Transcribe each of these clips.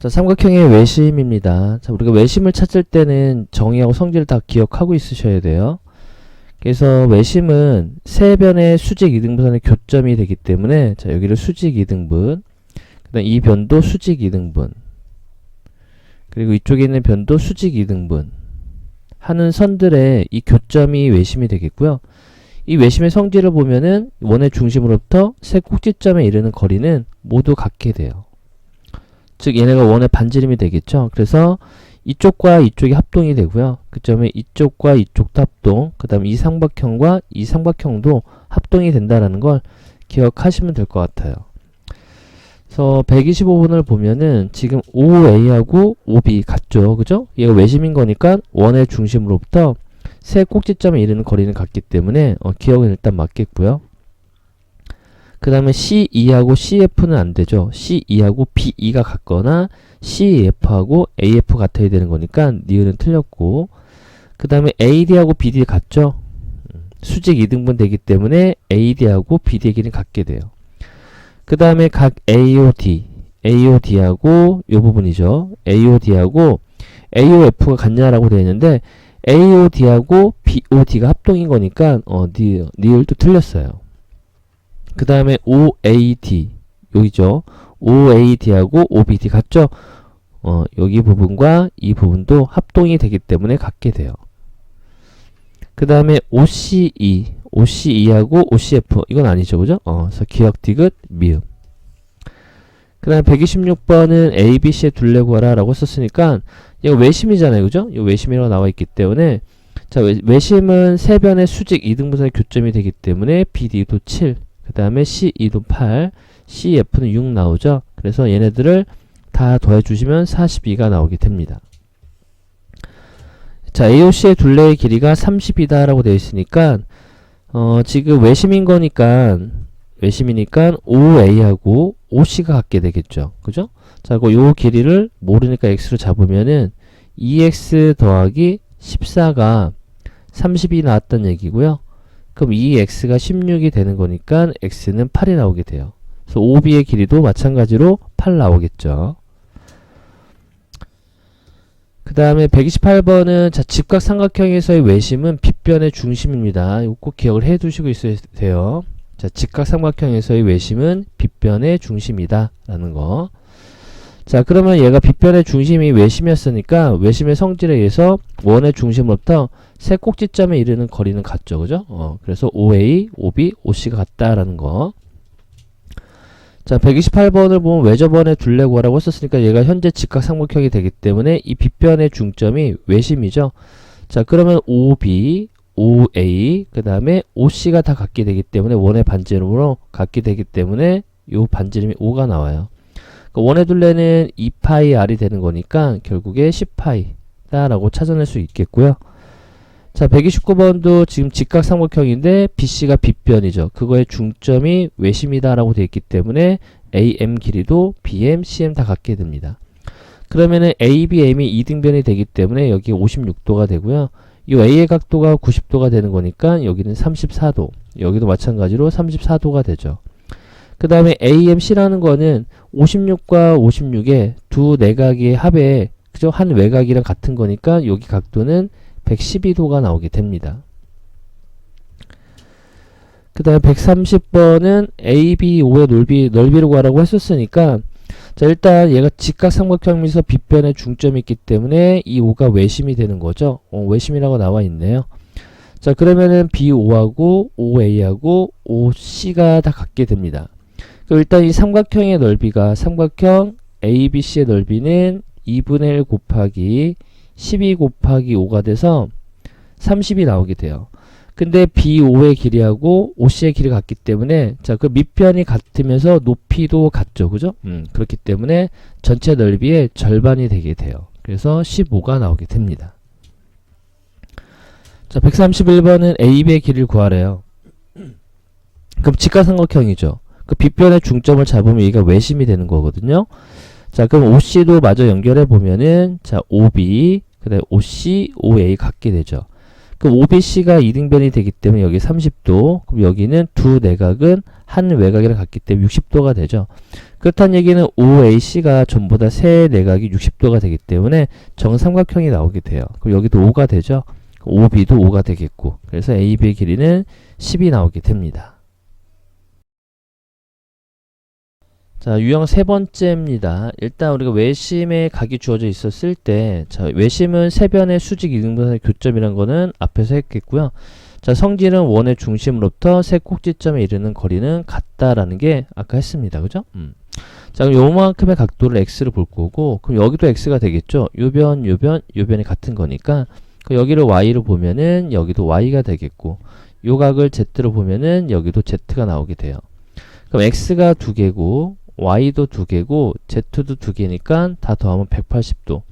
자, 삼각형의 외심입니다. 자, 우리가 외심을 찾을 때는 정의하고 성질을 다 기억하고 있으셔야 돼요. 그래서 외심은 세 변의 수직 이등분선의 교점이 되기 때문에, 자, 여기를 수직 이등분, 그 다음 이 변도 수직 이등분, 그리고 이쪽에 있는 변도 수직 이등분 하는 선들의 이 교점이 외심이 되겠고요. 이 외심의 성질을 보면은 원의 중심으로부터 세 꼭지점에 이르는 거리는 모두 같게 돼요. 즉 얘네가 원의 반지름이 되겠죠. 그래서 이쪽과 이쪽이 합동이 되고요. 그 점에 이쪽과 이쪽도 합동, 그 다음 이 삼각형과 이 삼각형도 합동이 된다라는 걸 기억하시면 될 것 같아요. 그래서 125번을 보면은 지금 OA하고 OB 같죠. 그죠? 얘가 외심인 거니까 원의 중심으로부터 세 꼭지점에 이르는 거리는 같기 때문에 기억은 일단 맞겠고요. 그 다음에 CE하고 CF는 안 되죠. CE하고 BE가 같거나 CF하고 AF 같아야 되는 거니까 니은은 틀렸고, 그 다음에 AD하고 BD 같죠. 수직 이등분 되기 때문에 AD하고 BD의 길이는 같게 돼요. 그 다음에 각 AOD하고 이 부분이죠. AOD하고 AOF가 같냐라고 되어 있는데 AOD하고 BOD가 합동인 거니까 니을도 틀렸어요. 그 다음에 OAD 여기죠. OAD하고 OBD 같죠? 여기 부분과 이 부분도 합동이 되기 때문에 같게 돼요. 그 다음에 OCE하고 OCF 이건 아니죠. 그죠? 그래서 기억 디귿 미음. 그 다음에 126번은 ABC의 둘레 구하라 라고 썼으니까 이거 외심이잖아요. 그죠? 이 외심이라고 나와 있기 때문에, 자, 외심은 세 변의 수직 이등분선의 교점이 되기 때문에 BD도 7, 그 다음에 CE도 8, CF는 6 나오죠. 그래서 얘네들을 다 더해주시면 42가 나오게 됩니다. 자, AOC의 둘레의 길이가 30이다 라고 되어 있으니까 지금 외심이니까 OA하고 OC가 같게 되겠죠. 그죠? 자, 요 길이를 모르니까 x로 잡으면은 2x 더하기 14가 30이 나왔다는 얘기고요. 그럼 2x가 16이 되는 거니까 x는 8이 나오게 돼요. 그래서 OB의 길이도 마찬가지로 8 나오겠죠. 그 다음에 128번은 자, 직각삼각형에서의 외심은 빗변의 중심입니다. 이거 꼭 기억을 해 두시고 있어야 돼요. 자, 직각삼각형에서의 외심은 빗변의 중심이다 라는 거. 자, 그러면 얘가 빗변의 중심이 외심이었으니까 외심의 성질에 의해서 원의 중심으로부터 세 꼭지점에 이르는 거리는 같죠. 그죠? 그래서 OA, OB, OC가 같다라는 거. 자, 128번을 보면 외접원의 둘레 구하라고 했었으니까 얘가 현재 직각삼각형이 되기 때문에 이 빗변의 중점이 외심이죠. 자, 그러면 OB, OA, 그 다음에 OC가 다 같게 되기 때문에 원의 반지름으로 같게 되기 때문에 요 반지름이 5가 나와요. 원의 둘레는 2파이 R이 되는 거니까 결국에 10파이다 라고 찾아낼 수 있겠고요. 자, 129번도 지금 직각삼각형인데 BC가 빗변이죠. 그거의 중점이 외심이다 라고 되어 있기 때문에 AM 길이도 BM, CM 다 같게 됩니다. 그러면은 ABM이 이등변이 되기 때문에 여기 56도가 되고요. 이 A의 각도가 90도가 되는 거니까 여기는 34도, 여기도 마찬가지로 34도가 되죠. 그 다음에 AMC라는 거는 56과 56의 두 내각의 합의 그죠? 한 외곽이랑 같은 거니까 여기 각도는 112도가 나오게 됩니다. 그 다음에 130번은 ABO의 넓이를 구하라고 했었으니까, 자, 일단 얘가 직각삼각형에서 빗변의 중점이 있기 때문에 이 5가 외심이 되는 거죠. 외심이라고 나와 있네요. 자, 그러면은 BO하고 OA하고 OC가 다 같게 됩니다. 그럼 일단 이 삼각형의 넓이가 삼각형 ABC의 넓이는 2분의 1 곱하기 12 곱하기 5가 돼서 30이 나오게 돼요. 근데 BO의 길이하고 OC의 길이가 같기 때문에 자, 그 밑변이 같으면서 높이도 같죠. 그죠? 그렇기 때문에 전체 넓이의 절반이 되게 돼요. 그래서 15가 나오게 됩니다. 자, 131번은 AB의 길이를 구하래요. 그럼 직각삼각형이죠. 그 빗변의 중점을 잡으면 얘가 외심이 되는 거거든요. 자, 그럼 OC도 마저 연결해 보면은 자, OB, 그 다음에 OC, OA 같게 되죠. 그럼 OBC가 이등변이 되기 때문에 여기 30도, 그럼 여기는 두 내각은 한 외곽이랑 같기 때문에 60도가 되죠. 그렇다는 얘기는 OAC가 전부 다 세 내각이 60도가 되기 때문에 정삼각형이 나오게 돼요. 그럼 여기도 5가 되죠. OB도 5가 되겠고, 그래서 AB의 길이는 10이 나오게 됩니다. 자, 유형 세 번째입니다. 일단 우리가 외심에 각이 주어져 있었을 때, 자, 외심은 세변의 수직 이등분선의 교점이라는 거는 앞에서 했겠고요. 자, 성질은 원의 중심으로부터 세 꼭지점에 이르는 거리는 같다라는 게 아까 했습니다. 그죠? 자, 그럼 요만큼의 각도를 x를 볼 거고, 그럼 여기도 x가 되겠죠? 요변이 같은 거니까, 여기를 y로 보면은 여기도 y가 되겠고, 요 각을 z로 보면은 여기도 z가 나오게 돼요. 그럼 x가 두 개고, y도 두 개고, z도 두 개니까 다 더하면 180도.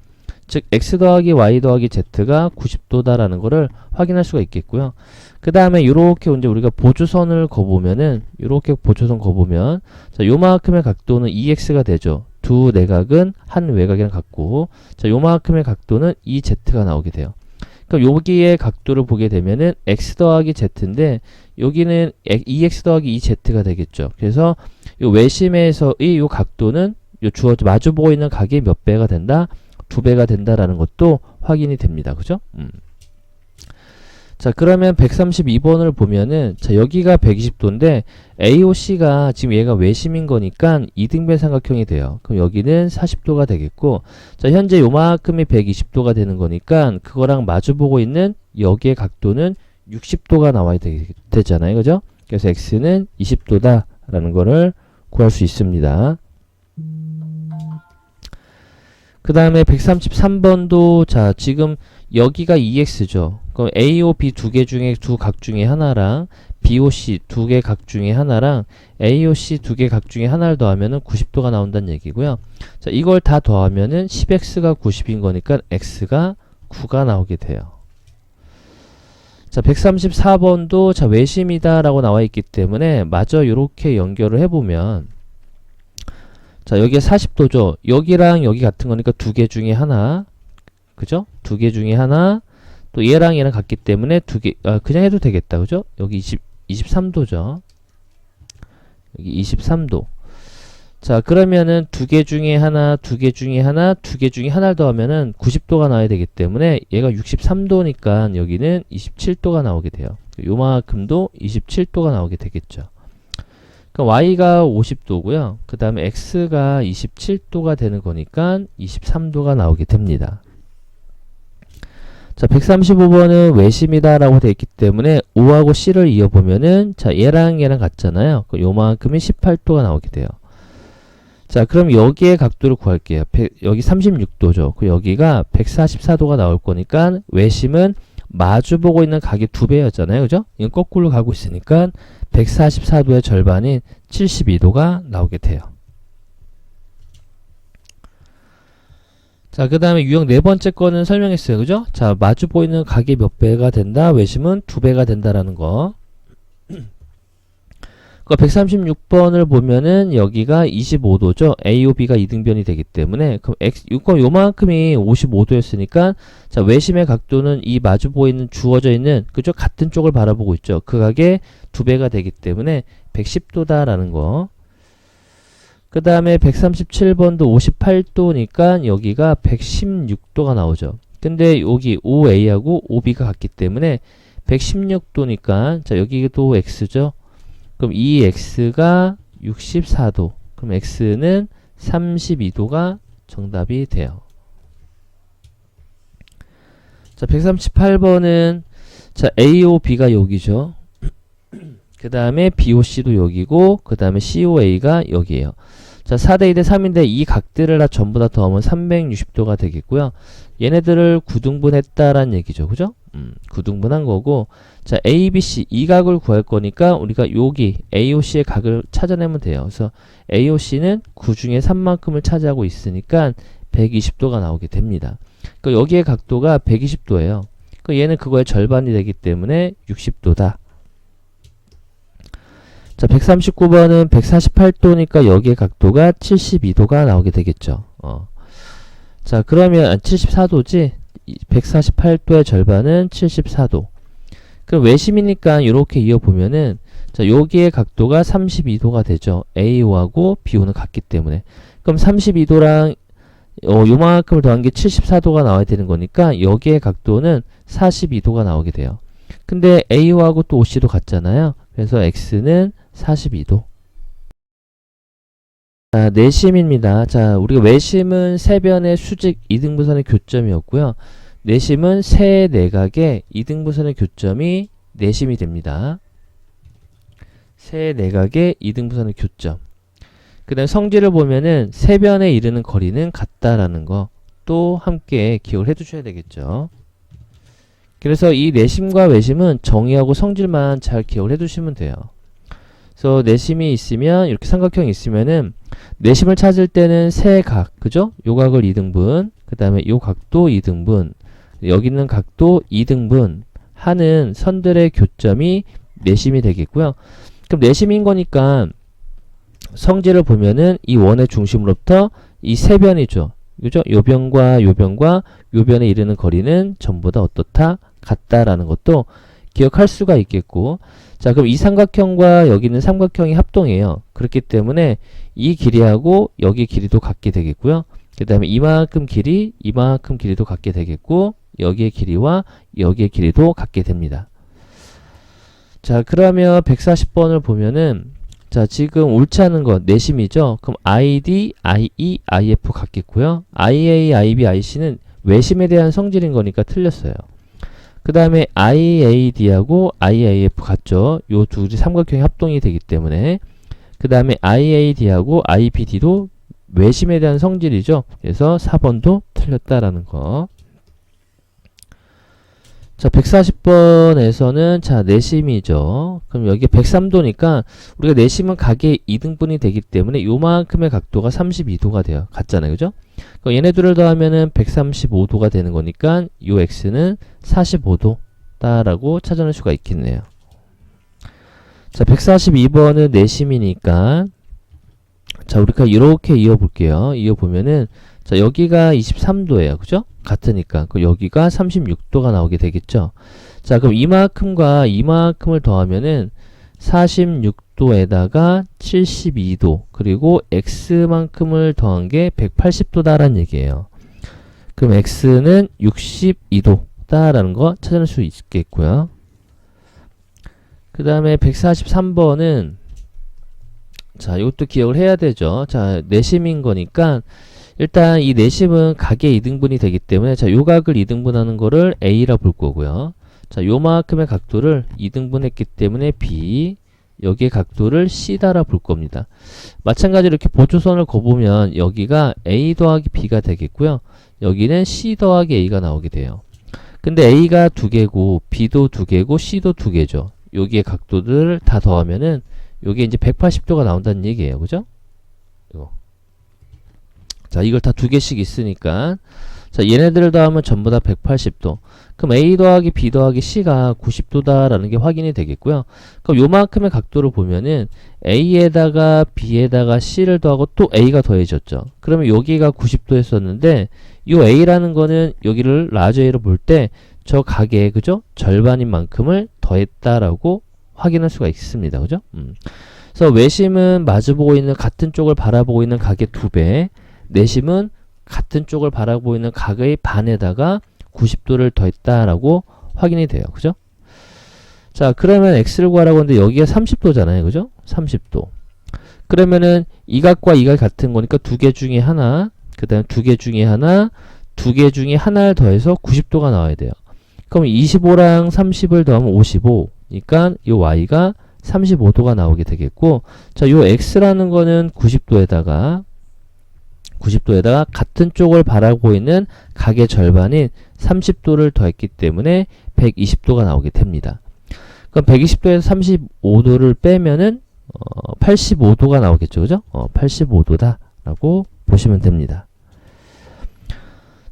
즉, x 더하기 y 더하기 z가 90도다라는 거를 확인할 수가 있겠고요. 그 다음에 이렇게 이제 우리가 보조선을 거보면은, 이렇게 보조선 거보면, 자, 요만큼의 각도는 2x가 되죠. 두 내각은 한 외곽이랑 같고, 자, 요만큼의 각도는 2z가 나오게 돼요. 그럼 여기에 각도를 보게 되면은 x 더하기 z인데, 여기는 2x 더하기 2z가 되겠죠. 그래서 요 외심에서의 요 각도는 요 주어져 마주보고 있는 각의 몇 배가 된다? 2배가 된다라는 것도 확인이 됩니다. 그죠? 자, 그러면 132번을 보면은, 자, 여기가 120도인데, AOC가 지금 얘가 외심인 거니까 이등변 삼각형이 돼요. 그럼 여기는 40도가 되겠고, 자, 현재 요만큼이 120도가 되는 거니까, 그거랑 마주보고 있는 여기의 각도는 60도가 나와야 되잖아요. 그죠? 그래서 X는 20도다라는 거를 구할 수 있습니다. 그 다음에 133번도, 자, 지금 여기가 2x죠. 그럼 AOB 두 개 중에 두 각 중에 하나랑 BOC 두 개 각 중에 하나랑 AOC 두 개 각 중에 하나를 더하면은 90도가 나온다는 얘기고요. 자, 이걸 다 더하면은 10x가 90인 거니까 x가 9가 나오게 돼요. 자, 134번도 자, 외심이다 라고 나와 있기 때문에 마저 이렇게 연결을 해보면, 자, 여기가 40도죠. 여기랑 여기 같은 거니까 두 개 중에 하나, 그죠? 두 개 중에 하나, 또 얘랑 얘랑 같기 때문에 두 개, 그냥 해도 되겠다. 그죠? 여기 23도죠. 여기 23도. 자, 그러면은 두 개 중에 하나, 두 개 중에 하나, 두 개 중에 하나를 더하면은 90도가 나와야 되기 때문에 얘가 63도니까 여기는 27도가 나오게 돼요. 요만큼도 27도가 나오게 되겠죠. 그러니까 y가 50도고요. 그 다음에 x가 27도가 되는 거니까 23도가 나오게 됩니다. 자, 135번은 외심이다 라고 되어 있기 때문에 O하고 C를 이어보면은, 자, 얘랑 같잖아요. 요만큼이 18도가 나오게 돼요. 자, 그럼 여기에 각도를 구할게요. 여기 36도죠. 여기가 144도가 나올 거니까 외심은 마주보고 있는 각의 2배였잖아요. 그죠? 이건 거꾸로 가고 있으니까 144도의 절반인 72도가 나오게 돼요. 자, 그 다음에 유형 네 번째 거는 설명했어요. 그죠? 자, 마주 보이는 각이 몇 배가 된다? 외심은 2배가 된다라는 거. 그 136번을 보면은 여기가 25도죠. AOB가 이등변이 되기 때문에, 그럼 요만큼이 55도였으니까, 자, 외심의 각도는 이 마주 보이는 주어져 있는, 그죠? 같은 쪽을 바라보고 있죠. 그 각의 2배가 되기 때문에 110도다라는 거. 그 다음에 137번도 58도니까 여기가 116도가 나오죠. 근데 여기 OA하고 OB가 같기 때문에 116도니까, 자, 여기도 X죠. 그럼 이 X가 64도. 그럼 X는 32도가 정답이 돼요. 자, 138번은, 자, AOB가 여기죠. 그 다음에 BOC도 여기고, 그 다음에 COA가 여기에요. 자, 4대 2대 3인데 이 각들을 다 전부 다 더하면 360도가 되겠고요. 얘네들을 구등분했다라는 얘기죠. 그죠? 구등분한 거고, 자, ABC 이 각을 구할 거니까 우리가 여기 AOC의 각을 찾아내면 돼요. 그래서 AOC는 9 중에 3만큼을 차지하고 있으니까 120도가 나오게 됩니다. 그러니까 여기의 각도가 120도예요. 그러니까 얘는 그거의 절반이 되기 때문에 60도다. 자, 139번은 148도니까 여기의 각도가 72도가 나오게 되겠죠. 자, 그러면 74도지? 148도의 절반은 74도. 그럼 외심이니까 이렇게 이어보면은, 자, 여기의 각도가 32도가 되죠. AO하고 BO는 같기 때문에. 그럼 32도랑 요만큼을 더한 게 74도가 나와야 되는 거니까 여기의 각도는 42도가 나오게 돼요. 근데 AO하고 또 OC도 같잖아요. 그래서 X는 42도. 자, 내심입니다. 자, 우리가 외심은 세변의 수직 이등분선의 교점이었고요. 내심은 세 내각의 이등분선의 교점이 내심이 됩니다. 세 내각의 이등분선의 교점. 그 다음 성질을 보면은 세변에 이르는 거리는 같다라는 거 또 함께 기억을 해 두셔야 되겠죠. 그래서 이 내심과 외심은 정의하고 성질만 잘 기억을 해 두시면 돼요. 그래서 내심이 있으면 이렇게 삼각형이 있으면은 내심을 찾을 때는 세 각, 그죠? 요 각을 2등분, 그 다음에 요 각도 2등분, 여기 있는 각도 2등분 하는 선들의 교점이 내심이 되겠고요. 그럼 내심인 거니까 성질을 보면은 이 원의 중심으로부터 이 세 변이죠. 그죠? 요 변과 요 변과 요 변에 이르는 거리는 전부 다 어떻다? 같다라는 것도 기억할 수가 있겠고, 자, 그럼 이 삼각형과 여기 있는 삼각형이 합동이에요. 그렇기 때문에 이 길이하고 여기 길이도 같게 되겠고요. 그 다음에 이만큼 길이, 이만큼 길이도 같게 되겠고, 여기의 길이와 여기의 길이도 같게 됩니다. 자, 그러면 140번을 보면은, 자, 지금 옳지 않은 건 내심이죠. 그럼 ID, IE, IF 같겠고요. IA, IB, IC는 외심에 대한 성질인 거니까 틀렸어요. 그 다음에 IAD하고 IAF 같죠. 요 둘이 삼각형이 합동이 되기 때문에. 그 다음에 IAD하고 IBD도 외심에 대한 성질이죠. 그래서 4번도 틀렸다라는 거. 자, 140번에서는 자, 내심이죠. 그럼 여기 103도니까 우리가 내심은 각의 2등분이 되기 때문에 요만큼의 각도가 32도가 돼요. 같잖아요. 그죠? 그럼 얘네들을 더하면은 135도가 되는 거니까 요 x는 45도다라고 찾아낼 수가 있겠네요. 자, 142번은 내심이니까 자, 우리가 이렇게 이어볼게요. 이어보면은 자, 여기가 23도예요. 그죠? 같으니까. 그럼 여기가 36도가 나오게 되겠죠. 자, 그럼 이만큼과 이만큼을 더하면은 46도에다가 72도, 그리고 x만큼을 더한 게 180도다라는 얘기예요. 그럼 x는 62도다라는 거 찾아낼 수 있겠고요. 그 다음에 143번은 자, 이것도 기억을 해야 되죠. 자, 내심인 거니까 일단 이 내심은 각의 2등분이 되기 때문에 자, 요 각을 2등분하는 거를 A라 볼 거고요. 자, 요만큼의 각도를 2등분했기 때문에 B, 여기의 각도를 C다라 볼 겁니다. 마찬가지로 이렇게 보조선을 그어보면 여기가 A 더하기 B가 되겠고요. 여기는 C 더하기 A가 나오게 돼요. 근데 A가 2개고 B도 2개고 C도 2개죠. 여기의 각도들을 다 더하면은 요게 이제 180도가 나온다는 얘기예요. 그죠? 이거. 자, 이걸 다 2개씩 있으니까 자, 얘네들을 더하면 전부 다 180도. 그럼 A 더하기 B 더하기 C가 90도다라는 게 확인이 되겠고요. 그럼 요만큼의 각도를 보면은 A에다가 B에다가 C를 더하고 또 A가 더해졌죠. 그러면 여기가 90도였었는데 요 A라는 거는 여기를 라저 A로 볼 때 저 각의 그죠? 절반인 만큼을 더했다라고 확인할 수가 있습니다. 그죠? 그래서 외심은 마주보고 있는 같은 쪽을 바라보고 있는 각의 2배, 내심은 같은 쪽을 바라보고 있는 각의 반에다가 90도를 더했다라고 확인이 돼요. 그죠? 자, 그러면 x를 구하라고 하는데 여기가 30도잖아요. 그죠? 30도. 그러면은 이 각과 이 각 같은 거니까 2개 중에 하나, 그 다음에 2개 중에 하나, 2개 중에 하나를 더해서 90도가 나와야 돼요. 그럼 25랑 30을 더하면 55. 그러니까 이 y가 35도가 나오게 되겠고, 자, 요 x라는 거는 90도에다가 같은 쪽을 바라보고 있는 각의 절반인 30도를 더했기 때문에 120도가 나오게 됩니다. 그럼 120도에서 35도를 빼면은 85도가 나오겠죠. 그죠? 85도다 라고 보시면 됩니다.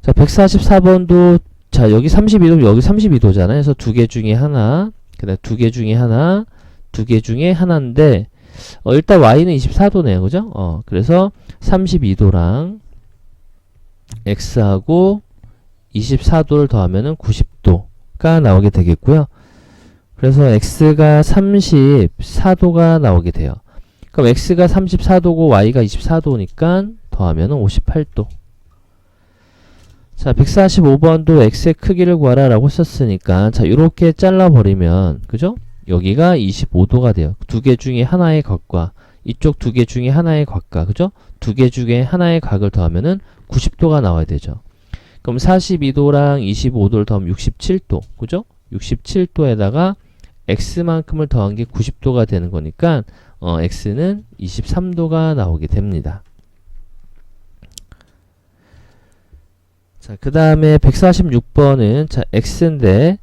자, 144번도 자, 여기 32도, 여기 32도잖아요. 그래서 2개 중에 하나, 그 다음에 2개 중에 하나, 2개 중에 하나인데 일단 y는 24도네요. 그죠? 그래서 32도랑 x하고 24도를 더하면은 90도가 나오게 되겠고요. 그래서 x가 34도가 나오게 돼요. 그럼 x가 34도고 y가 24도니까 더하면 58도. 자, 145번도 x의 크기를 구하라 라고 썼으니까, 자, 요렇게 잘라버리면, 그죠? 여기가 25도가 돼요. 두 개 중에 하나의 각과 이쪽 두 개 중에 하나의 각과, 그죠? 두 개 중에 하나의 각을 더하면은 90도가 나와야 되죠. 그럼 42도랑 25도를 더하면 67도, 그죠? 67도에다가 x만큼을 더한 게 90도가 되는 거니까 x는 23도가 나오게 됩니다. 자, 그 다음에 146번은 자, x인데,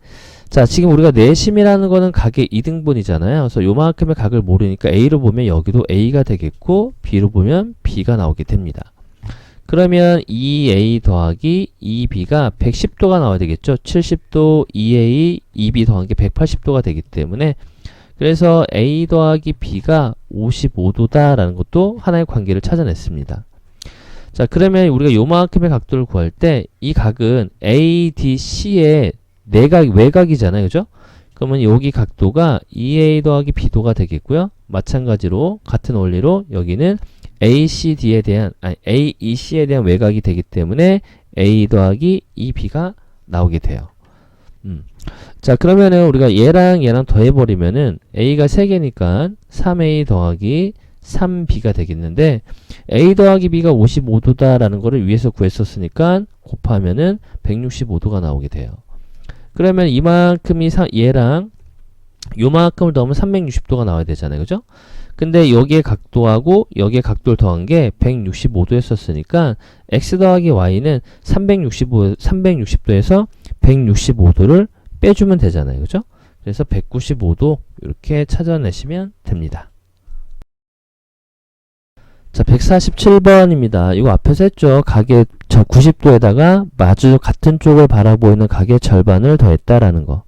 자, 지금 우리가 내심이라는 거는 각의 2등분이잖아요. 그래서 요만큼의 각을 모르니까 a로 보면 여기도 a가 되겠고 b로 보면 b가 나오게 됩니다. 그러면 2a 더하기 2b가 110도가 나와야 되겠죠. 70도 2a, 2b 더한 게 180도가 되기 때문에, 그래서 a 더하기 b가 55도다라는 것도 하나의 관계를 찾아냈습니다. 자, 그러면 우리가 요만큼의 각도를 구할 때 이 각은 ADC의 외곽이잖아요. 그죠? 그러면 여기 각도가 2a 더하기 b도가 되겠고요. 마찬가지로 같은 원리로 여기는 AEC에 대한 외곽이 되기 때문에 a 더하기 2b가 나오게 돼요. 자, 그러면은 우리가 얘랑 얘랑 더해버리면은 a가 3개니까 3a 더하기 3b가 되겠는데, a 더하기 b가 55도다라는 거를 위에서 구했었으니까 곱하면은 165도가 나오게 돼요. 그러면 이만큼이 얘랑 요만큼을 더하면 360도가 나와야 되잖아요. 그죠? 근데 여기에 각도하고 여기에 각도를 더한 게 165도였었으니까 x 더하기 y는 360도에서 165도를 빼주면 되잖아요. 그죠? 그래서 195도 이렇게 찾아내시면 됩니다. 자, 147번입니다. 이거 앞에서 했죠. 각의 저 90도에다가 마주 같은 쪽을 바라보이는 각의 절반을 더했다라는 거.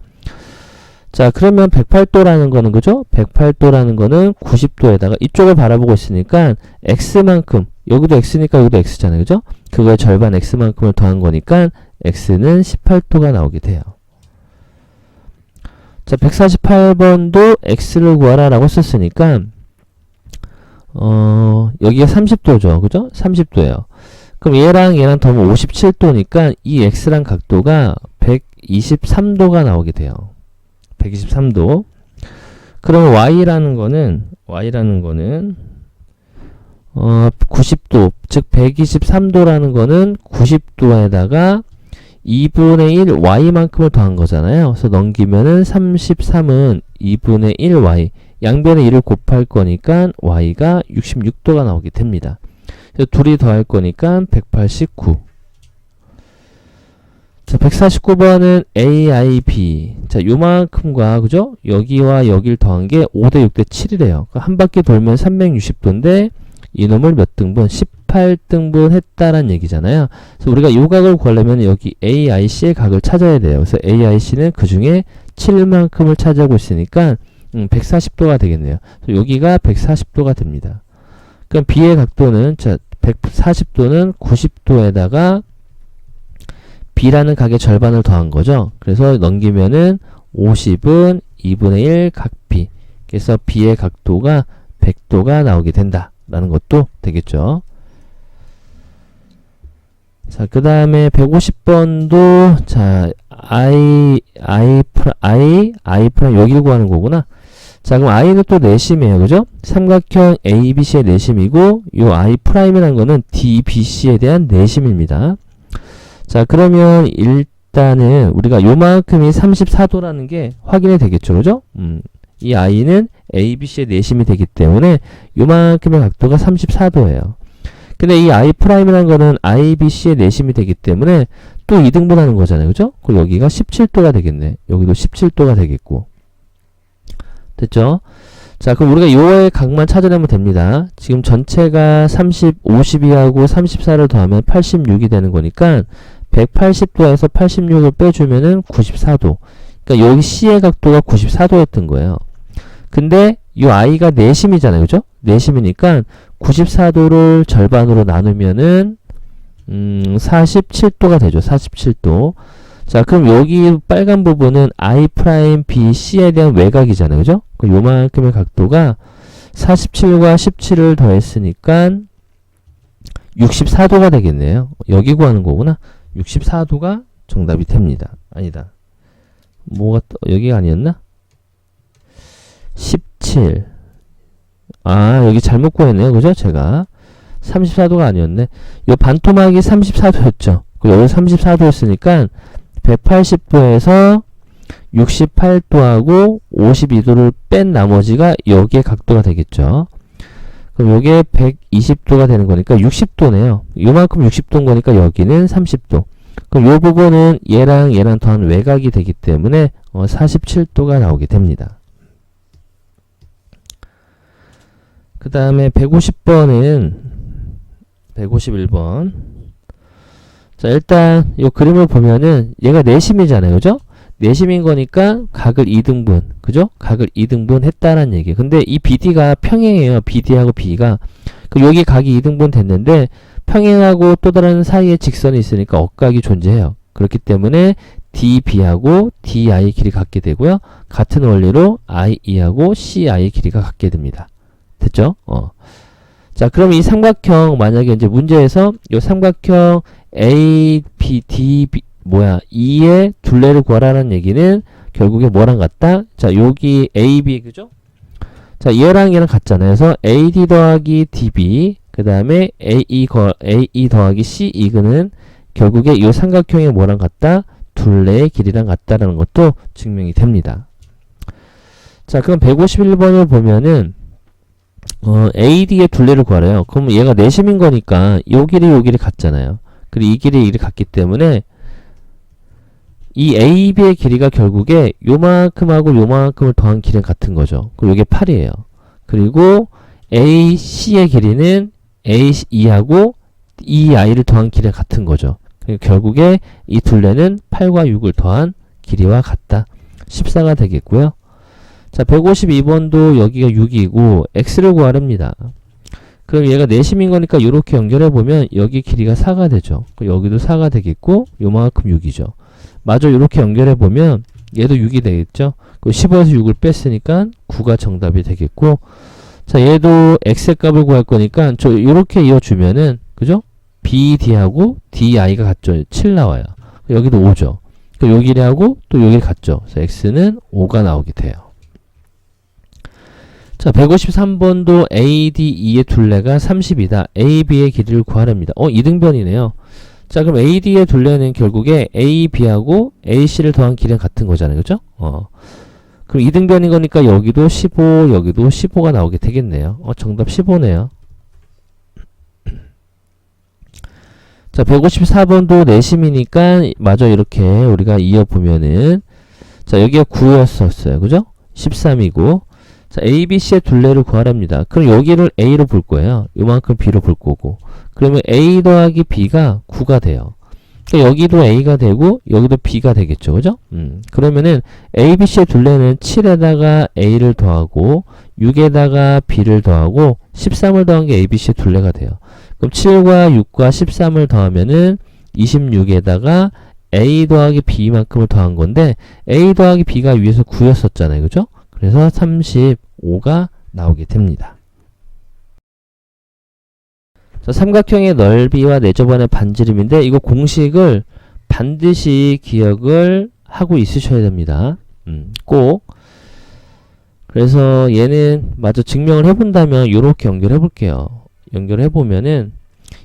자, 그러면 108도라는 거는, 그죠? 108도라는 거는 90도에다가 이쪽을 바라보고 있으니까 x만큼, 여기도 x니까 여기도 x잖아요. 그죠? 그거의 절반 x만큼을 더한 거니까 x는 18도가 나오게 돼요. 자, 148번도 x를 구하라 라고 썼으니까 여기가 30도죠. 그죠? 30도예요. 그럼 얘랑 더하면 57도니까 이 x랑 각도가 123도가 나오게 돼요. 123도. 그럼 y라는 거는 90도, 즉 123도라는 거는 90도에다가 2분의 1 y만큼을 더한 거잖아요. 그래서 넘기면은 33은 2분의 1 y, 양변에 1을 곱할 거니까 y가 66도가 나오게 됩니다. 그래서 둘이 더할 거니까 189. 자, 149번은 AIB. 자, 요만큼과, 그죠? 여기와 여기를 더한 게 5대 6대 7이래요. 한 바퀴 돌면 360도인데, 이놈을 몇 등분? 18등분 했다란 얘기잖아요. 그래서 우리가 요 각을 구하려면 여기 AIC의 각을 찾아야 돼요. 그래서 AIC는 그 중에 7만큼을 차지하고 있으니까, 140도가 되겠네요. 그래서 여기가 140도가 됩니다. 그럼 B의 각도는, 자, 140도는 90도에다가 B라는 각의 절반을 더한 거죠. 그래서 넘기면은 50은 2분의 1 각 B. 그래서 B의 각도가 100도가 나오게 된다. 라는 것도 되겠죠. 자, 그 다음에 150번도, 자, I 프라임 여기를 구하는 거구나. 자, 그럼 I는 또 내심이에요. 그죠? 삼각형 ABC의 내심이고, 요 I 프라임이라는 거는 DBC에 대한 내심입니다. 자, 그러면 일단은 우리가 요만큼이 34도라는 게 확인이 되겠죠. 그죠? 이 I는 ABC의 내심이 되기 때문에 요만큼의 각도가 34도예요. 근데 이 I 프라임이라는 거는 IBC의 내심이 되기 때문에 또 2등분하는 거잖아요. 그죠? 그럼 여기가 17도가 되겠네. 여기도 17도가 되겠고. 됐죠? 자, 그럼 우리가 요의 각만 찾아내면 됩니다. 지금 전체가 52하고 34를 더하면 86이 되는 거니까 180도에서 86을 빼주면은 94도. 그러니까 여기 C의 각도가 94도였던 거예요. 근데 이 I가 내심이잖아요. 그죠? 내심이니까 94도를 절반으로 나누면은 47도가 되죠. 47도. 자, 그럼 여기 빨간 부분은 I 프라임 BC에 대한 외곽이잖아요. 그죠? 요만큼의 각도가 47과 17을 더했으니까 64도가 되겠네요. 여기 구하는 거구나. 64도가 정답이 됩니다. 아니다. 여기가 아니었나? 17. 아, 여기 잘못 구했네요. 그죠? 제가. 34도가 아니었네. 요 반토막이 34도였죠. 여기 34도였으니까 180도에서 68도하고 52도를 뺀 나머지가 여기에 각도가 되겠죠. 그럼 요게 120도가 되는 거니까 60도네요. 요만큼 60도인 거니까 여기는 30도. 그럼 요 부분은 얘랑 더한 외곽이 되기 때문에 47도가 나오게 됩니다. 그 다음에 150번은 151번. 자, 일단 이 그림을 보면은 얘가 내심이잖아요. 그죠? 내심인 거니까 각을 2등분. 그죠? 각을 2등분 했다는 얘기예요. 근데 이 BD가 평행이에요. BD하고 B가. 여기 각이 2등분 됐는데 평행하고 또 다른 사이에 직선이 있으니까 억각이 존재해요. 그렇기 때문에 DB하고 DI 길이 같게 되고요. 같은 원리로 IE하고 CI의 길이가 같게 됩니다. 됐죠? 자, 그럼 이 삼각형 만약에 이제 문제에서 이 삼각형 E의 둘레를 구하라는 얘기는 결국에 뭐랑 같다? 자, 여기 AB 그죠? 자, 얘랑 같잖아요. 그래서 AD 더하기 DB 그 다음에 AE 더하기 CE는 결국에 이 삼각형이 뭐랑 같다? 둘레의 길이랑 같다라는 것도 증명이 됩니다. 자, 그럼 151번을 보면은 AD의 둘레를 구하래요. 그럼 얘가 내심인 거니까 요 길이 같잖아요. 그리고 이 길이 같기 때문에 이 AB의 길이가 결국에 요만큼하고 요만큼을 더한 길이랑 같은 거죠. 그리고 요게 8이에요. 그리고 AC의 길이는 AE하고 EI를 더한 길이랑 같은 거죠. 그러니까 결국에 이 둘레는 8과 6을 더한 길이와 같다. 14가 되겠고요. 자, 152번도 여기가 6이고 x를 구하랍니다. 그럼 얘가 내심인 거니까 이렇게 연결해보면 여기 길이가 4가 되죠. 여기도 4가 되겠고 요만큼 6이죠. 마저 이렇게 연결해보면 얘도 6이 되겠죠. 15에서 6을 뺐으니까 9가 정답이 되겠고, 자, 얘도 x의 값을 구할 거니까 저 이렇게 이어주면은 그죠? BD하고 DI가 같죠. 7 나와요. 여기도 5죠. 요 길이하고 또 여기 같죠. 그래서 x는 5가 나오게 돼요. 자, 153번도 ADE의 둘레가 30이다. AB의 길이를 구하랍니다. 2등변이네요. 자, 그럼 AD의 둘레는 결국에 AB하고 AC를 더한 길이랑 같은 거잖아요. 그죠? 그럼 2등변인 거니까 여기도 15, 여기도 15가 나오게 되겠네요. 정답 15네요. 자, 154번도 내심이니까 마저 이렇게 우리가 이어보면은, 자, 여기가 9였었어요. 그죠? 13이고, 자, ABC의 둘레를 구하랍니다. 그럼 여기를 A로 볼 거예요. 요만큼 B로 볼 거고. 그러면 A 더하기 B가 9가 돼요. 그러니까 여기도 A가 되고 여기도 B가 되겠죠. 그죠? 그러면은 ABC의 둘레는 7에다가 A를 더하고 6에다가 B를 더하고 13을 더한 게 ABC의 둘레가 돼요. 그럼 7과 6과 13을 더하면은 26에다가 A 더하기 B만큼을 더한 건데 A 더하기 B가 위에서 9였었잖아요. 그죠? 그래서 35가 나오게 됩니다. 자, 삼각형의 넓이와 내저번의 반지름인데 이거 공식을 반드시 기억을 하고 있으셔야 됩니다. 꼭. 그래서 얘는 마저 증명을 해본다면 이렇게 연결해 볼게요. 연결해 보면은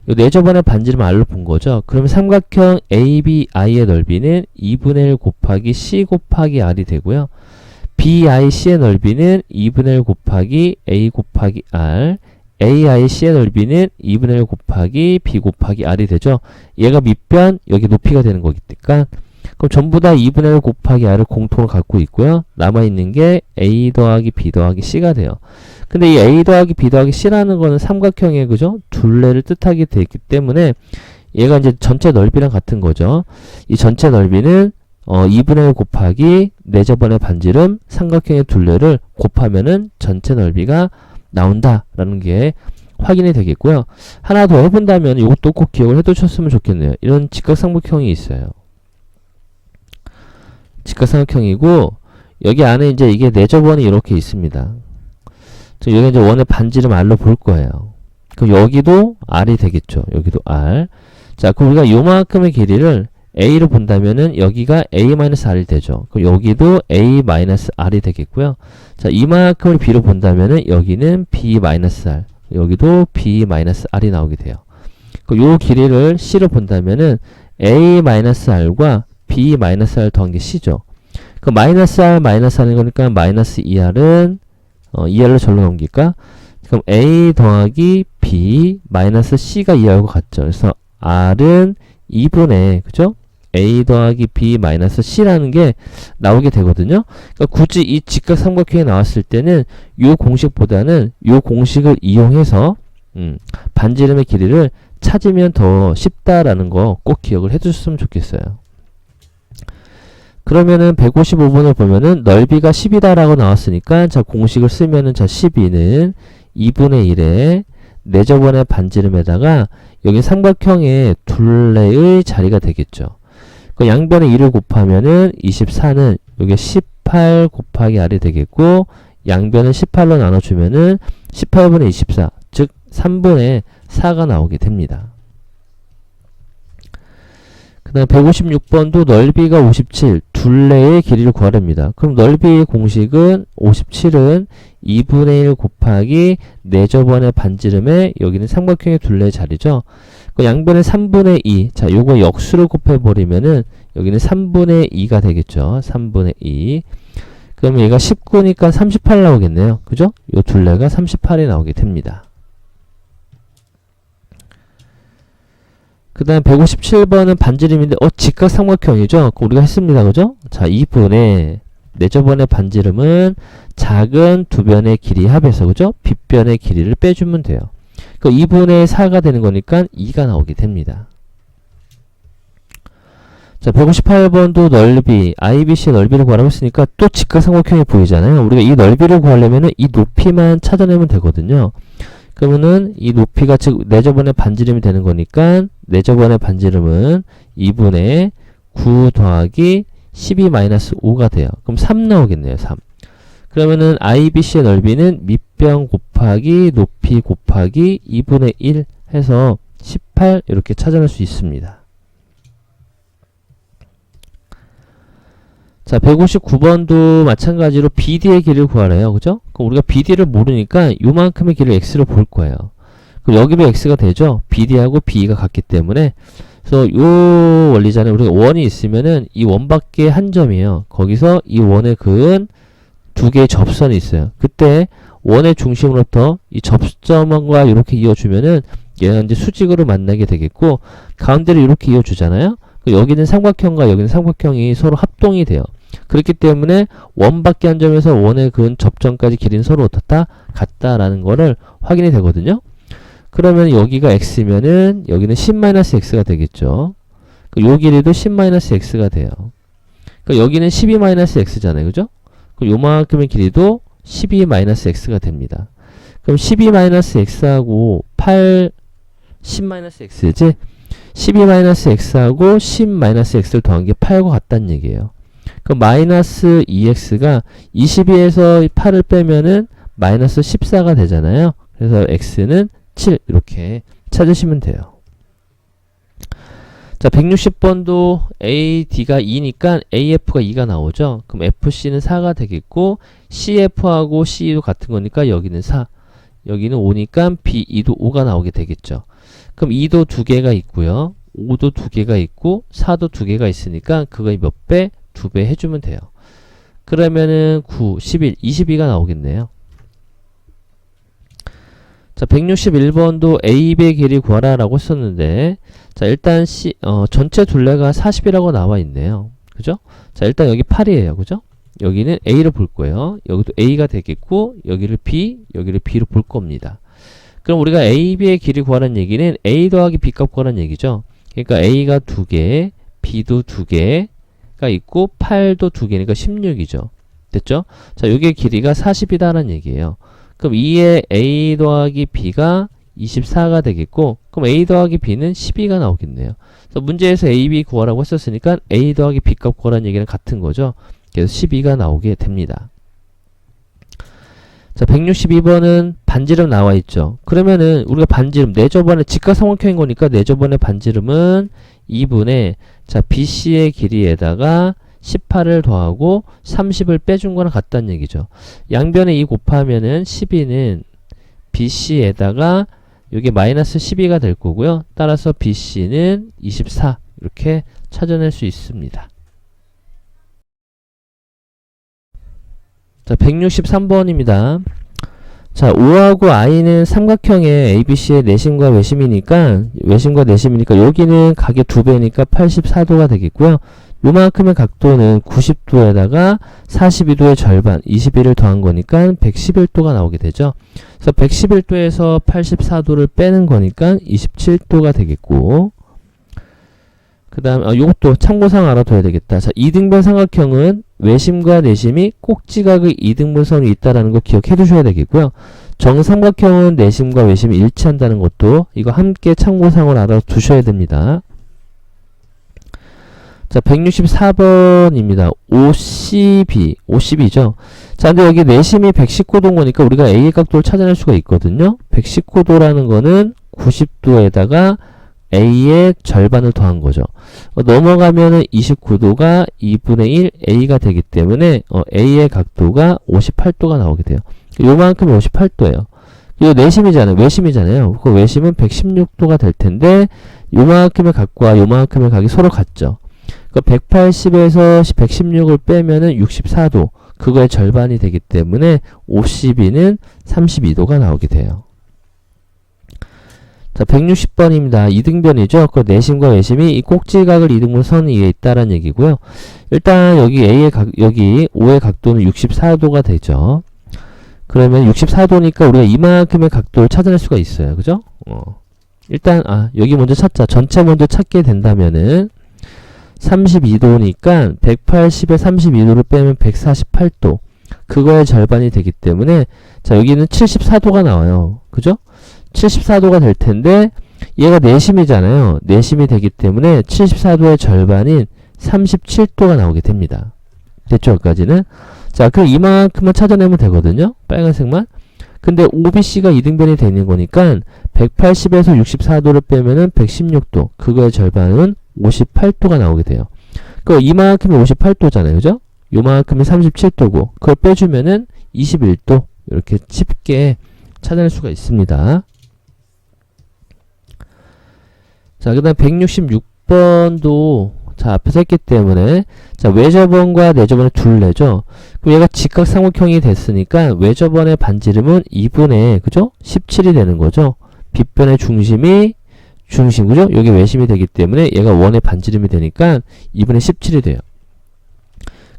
이 내저번의 반지름 R로 본 거죠. 그러면 삼각형 ABI의 넓이는 2분의 1 곱하기 C 곱하기 R이 되고요. BIC의 넓이는 2분의 1 곱하기 A 곱하기 R, AIC의 넓이는 2분의 1 곱하기 B 곱하기 R이 되죠. 얘가 밑변, 여기 높이가 되는 거니까 그럼 전부 다 2분의 1 곱하기 R을 공통으로 갖고 있고요. 남아있는 게 A 더하기 B 더하기 C가 돼요. 근데 이 A 더하기 B 더하기 C라는 거는 삼각형의 그죠? 둘레를 뜻하게 되어 있기 때문에 얘가 이제 전체 넓이랑 같은 거죠. 이 전체 넓이는 2분의 1 곱하기 내저번의 반지름 삼각형의 둘레를 곱하면은 전체 넓이가 나온다라는 게 확인이 되겠고요. 하나 더 해본다면 이것도 꼭 기억을 해두셨으면 좋겠네요. 이런 직각삼각형이 있어요. 직각삼각형이고 여기 안에 이제 이게 내접원이 이렇게 있습니다. 여기 이제 원의 반지름 R로 볼 거예요. 그럼 여기도 R이 되겠죠. 여기도 R. 자, 그럼 우리가 요만큼의 길이를 A로 본다면은 여기가 A-R이 되죠. 그럼 여기도 A-R이 되겠고요. 자, 이만큼을 B로 본다면은 여기는 B-R. 여기도 B-R이 나오게 돼요. 그럼 요 길이를 C로 본다면은 A-R과 B-R 더한 게 C죠. 그 마이너스 R, 마이너스 R인 거니까 마이너스 2R은 2R로 절로 넘길까? 그럼 A 더하기 B 마이너스 C가 2R과 같죠. 그래서 R은 2분의, 그죠? A 더하기 B 마이너스 C라는 게 나오게 되거든요. 그러니까 굳이 이 직각삼각형이 나왔을 때는 요 공식보다는 요 공식을 이용해서 반지름의 길이를 찾으면 더 쉽다라는 거 꼭 기억을 해주셨으면 좋겠어요. 그러면은 155번을 보면은 넓이가 10이다 라고 나왔으니까 자 공식을 쓰면은 자 12는 2분의 1에 내접원의 반지름에다가 여기 삼각형의 둘레의 자리가 되겠죠. 그 양변에 2를 곱하면은 24는 여기 18 곱하기 R이 되겠고 양변을 18로 나눠주면은 18분의 24 즉 3분의 4가 나오게 됩니다. 그 다음 156번도 넓이가 57 둘레의 길이를 구하랍니다. 그럼 넓이의 공식은 57은 2분의 1 곱하기 내접원의 반지름에 여기는 삼각형의 둘레의 자리죠. 그 양변에 3분의 2 자 요거 역수를 곱해버리면은 여기는 3분의 2가 되겠죠. 3분의 2 그러면 얘가 19니까 38 나오겠네요. 그죠? 요 둘레가 38이 나오게 됩니다. 그 다음 157번은 반지름인데 직각삼각형이죠. 우리가 했습니다. 그죠? 자 2분의 내접원의 반지름은 작은 두 변의 길이 합해서 그죠? 빗변의 길이를 빼주면 돼요. 그 2분의 4가 되는 거니까 2가 나오게 됩니다. 자 158번도 넓이 IBC 넓이를 구하라고 했으니까 또 직각삼각형이 보이잖아요. 우리가 이 넓이를 구하려면 이 높이만 찾아내면 되거든요. 그러면은 이 높이가 즉 내접원의 반지름이 되는 거니까 내접원의 반지름은 2분의 9 더하기 12-5가 돼요. 그럼 3 나오겠네요. 3. 그러면은 IBC의 넓이는 밑변 곱하기 높이 곱하기 2분의 1 해서 18 이렇게 찾아낼 수 있습니다. 자 159번도 마찬가지로 BD의 길이를 구하래요. 그죠? 그럼 우리가 BD를 모르니까 요만큼의 길을 X로 볼 거예요. 그럼 여기도 X가 되죠? BD하고 BE가 같기 때문에 그래서 요 원리잖아요. 우리가 원이 있으면은 이 원밖에 한 점이에요. 거기서 이 원에 그은 두 개의 접선이 있어요. 그때 원의 중심으로부터 이 접점과 이렇게 이어주면은 얘가 이제 수직으로 만나게 되겠고 가운데를 이렇게 이어주잖아요. 여기는 삼각형과 여기는 삼각형이 서로 합동이 돼요. 그렇기 때문에 원밖에 한 점에서 원의 그은 접점까지 길이는 서로 어떻다? 같다라는 거를 확인이 되거든요. 그러면 여기가 x면은 여기는 10-x가 되겠죠. 요 길이도 10-x가 돼요. 여기는 12-x잖아요. 그죠? 그럼 요만큼의 길이도 12-x가 됩니다. 그럼 12-x하고 10-x지? 12-x하고 10-x를 더한 게 8과 같다는 얘기예요. 그럼 마이너스 2x가 22에서 8을 빼면은 마이너스 14가 되잖아요. 그래서 x는 7 이렇게 찾으시면 돼요. 자 160번도 AD가 2니까 AF가 2가 나오죠. 그럼 FC는 4가 되겠고 CF하고 CE도 같은 거니까 여기는 4 여기는 5니까 BE도 5가 나오게 되겠죠. 그럼 2도 2개가 있고요. 5도 2개가 있고 4도 2개가 있으니까 그거의 몇 배? 2배 해주면 돼요. 그러면은 9, 11, 22가 나오겠네요. 자 161번도 AB의 길이 구하라 라고 했었는데 자 일단 전체 둘레가 40이라고 나와 있네요. 그죠? 자 일단 여기 8이에요. 그죠? 여기는 A로 볼 거예요. 여기도 A가 되겠고 여기를 B, 여기를 B로 볼 겁니다. 그럼 우리가 AB의 길이 구하라는 얘기는 A 더하기 B 값 구하라는 얘기죠. 그러니까 A가 2개, B도 2개가 있고 8도 2개니까 16이죠. 됐죠? 자, 요게 길이가 40이다라는 얘기예요. 그럼 2의 A 더하기 B가 24가 되겠고, 그럼 A 더하기 B는 12가 나오겠네요. 그래서 문제에서 A, B 구하라고 했었으니까 A 더하기 B 값 구하라는 얘기는 같은 거죠. 그래서 12가 나오게 됩니다. 자, 162번은 반지름 나와 있죠. 그러면은 우리가 반지름, 내저번에 직각삼각형인 거니까 내저번의 반지름은 2분의 자, BC의 길이에다가 18을 더하고 30을 빼준 거랑 같다는 얘기죠. 양변에 2 곱하면은 12는 BC에다가 이게 마이너스 12가 될 거고요. 따라서 BC는 24 이렇게 찾아낼 수 있습니다. 자, 163번입니다. 자, O하고 I는 삼각형의 ABC의 내심과 외심이니까 여기는 각의 2배니까 84도가 되겠고요. 요만큼의 각도는 90도에다가 42도의 절반 21을 더한 거니까 111도가 나오게 되죠. 그래서 111도에서 84도를 빼는 거니까 27도가 되겠고, 그 다음 요것도 참고사항 알아둬야 되겠다. 자, 이등변 삼각형은 외심과 내심이 꼭지각의 이등분선이 있다라는 거 기억해 두셔야 되겠고요. 정삼각형은 내심과 외심이 일치한다는 것도 이거 함께 참고사항을 알아두셔야 됩니다. 자, 164번입니다. OCB죠. 자, 근데 여기 내심이 119도인 거니까 우리가 A의 각도를 찾아낼 수가 있거든요. 119도라는 거는 90도에다가 A의 절반을 더한 거죠. 넘어가면은 29도가 2분의 1 A가 되기 때문에 A의 각도가 58도가 나오게 돼요. 요만큼이 58도예요. 이거 내심이잖아요. 외심이잖아요. 그 외심은 116도가 될 텐데 요만큼의 각과 요만큼의 각이 서로 같죠. 그 180에서 116을 빼면은 64도, 그거의 절반이 되기 때문에 OCB는 32도가 나오게 돼요. 자, 160번입니다. 이등변이죠. 그 내심과 외심이 이 꼭지각을 이등분 선 위에 있다라는 얘기고요. 일단 여기 여기 O의 각도는 64도가 되죠. 그러면 64도니까 우리가 이만큼의 각도를 찾아낼 수가 있어요. 그죠? 일단 여기 먼저 찾자. 전체 먼저 찾게 된다면은 32도니까 180에 32도를 빼면 148도. 그거의 절반이 되기 때문에 자, 여기는 74도가 나와요. 그죠? 74도가 될 텐데 얘가 내심이잖아요. 내심이 되기 때문에 74도의 절반인 37도가 나오게 됩니다. 됐죠? 여기까지는. 자, 그럼 이만큼만 찾아내면 되거든요. 빨간색만. 근데 OBC가 이등변이 되는 거니까 180에서 64도를 빼면은 116도. 그거의 절반은 58도가 나오게 돼요. 그 이만큼이 58도잖아요. 그죠? 요만큼이 37도고 그걸 빼주면은 21도. 이렇게 쉽게 찾아낼 수가 있습니다. 자, 그 다음 166번도 자, 앞에서 했기 때문에 자, 외접원과 내접원의 둘레죠. 그럼 얘가 직각삼각형이 됐으니까 외접원의 반지름은 2분의 그죠? 17이 되는 거죠. 빗변의 중심이 중심, 그죠? 여기 외심이 되기 때문에 얘가 원의 반지름이 되니까 2분의 17이 돼요.